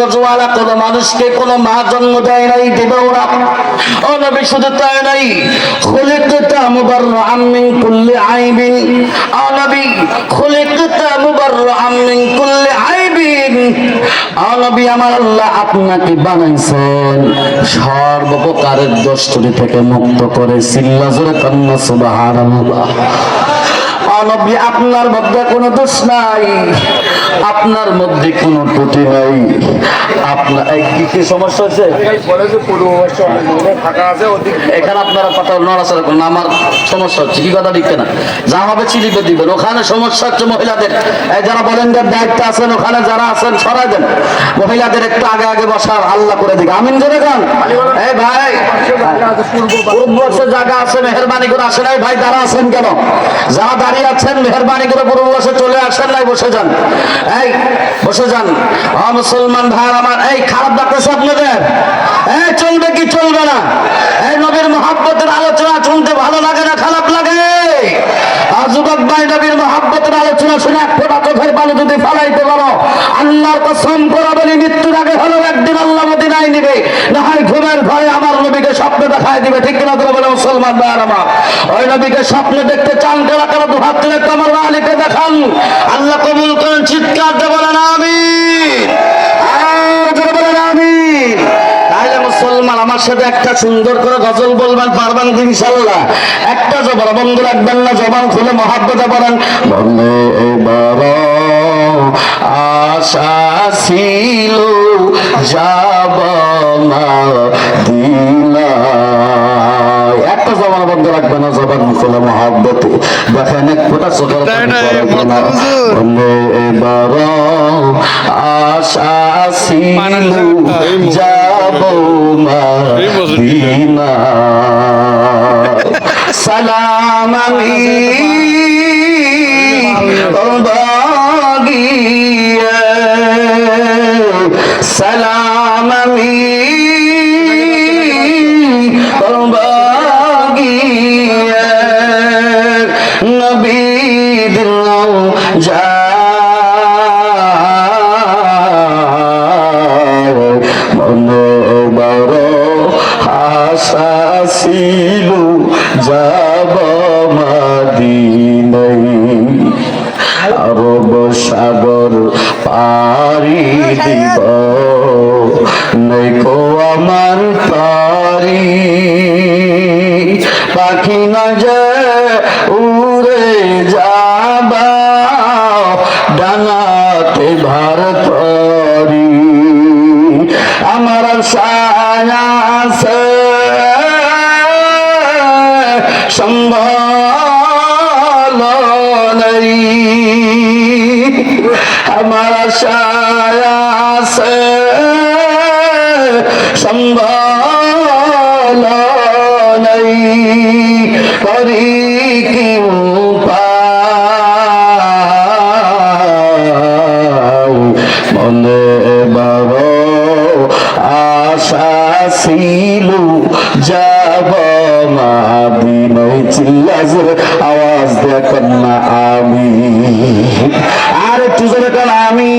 রজওয়ালা কোন মানুষকে কোন মা জন্ম দেয় নাই, দেবেও না। ও নবী শুধু তাই নাই, খুলিকতা মুবাররাআম মিন কুল্লি আইবিন। ও নবী খুলিকতা মুবাররাআম মিন কুল্লি আইবিন। ও নবী আমার আল্লাহ আপনাকে বানাইছেন সর্বপ্রকারের দোষ ত্রুটি থেকে মুক্ত করে। চিল্লা জোরে কান্না সুবহানাল্লাহ। নবী আপনার মধ্যে কোনো দোষ নাই, আপনার মধ্যে কোনো ত্রুটি নাই। আপনার কি সমস্যা হচ্ছে এখানে? আপনারা কথা নড়াচড়া করুন, আমার সমস্যা হচ্ছে কি কথা ঠিক না? যা হবে চিলিপে দিবেন। ওখানে সমস্যা হচ্ছে মহিলাদের, যারা বলেন যে দায়িত্ব আছেন ওখানে যারা আছেন সরাই দেন। মহিলাদের একটু আগে আগে বসার আল্লাহ করে দিকে। আমিন জোরে গান। এই ভাই পূর্ব জায়গা আছে, মেহরবানি করে আসেন। এই ভাই যারা আছেন কেন, যারা দাঁড়িয়ে আছেন মেহরবানি করে পূর্ব বসে চলে আসেন, নাই বসে যান। এই বসে যান। মুসলমান ভাই আমার, এই খারাপ লাগতেছে আপনাদের? এই চলবে কি চলবে না? এই নবীর মহব্বতের আলোচনা শুনতে ভালো লাগে না খারাপ লাগে? যুবক ভাই নবীর মহব্বতের আলোচনা শুনে এক ফোঁটা চোখের পানি যদি ফালাইতে পারো, আল্লাহর কসম করে বলি মৃত্যুর আগে হলেও একদিন আল্লাহ মদিনায় নিবে, না হয় ঘুমের ঘরে আমার নবীকে স্বপ্ন দেখায় দিবে। ঠিক কিনা করে বলে মুসলমান ভাই আমার? ওই নবীকে স্বপ্ন দেখতে চান কারা কারা দু হাত তুলে আমার মালিকে দেখান। আল্লাহ কবুল করেন। চিৎকার দিয়ে বলেন আমিন। বলেন আমিন। তাহলে মুসলমান আমার সাথে একটা সুন্দর করে গজল বলবেন, পারবেন ইনশাআল্লাহ? একটা জবান বন্ধ রাখবেন না, জবান খুলে মহাব্বতে বলেন, বন্দে এবার আশা ছিল যাব মদিনা। একটা জবান বন্ধ রাখবেন না, জবান খুলে মহাব্বতে দেখেন এক ফোঁটা চোখের বন্দে এবার আশা ছিল যাব মদিনা। সালাম আমি বাগিয়ে, সালাম আমি বাগিয়ে, নবী দিল যা ছিল যাব মদিনায়। আরব সাগর পাড়ি দিব নইকো আমার পারি, পাখি না যে উড়ে যাবা ডানাতে ভার করি। আমার সায়া আছে সম্বল নাই, আমার আশায় আছে সম্বল নাই, করি কি উপায়? মনে বড় আশা ছিল যাব মদিনায়। চিল্লা জোরে আওয়াজ দেখেন না আমি, আর একটু জোরে কেন আমি।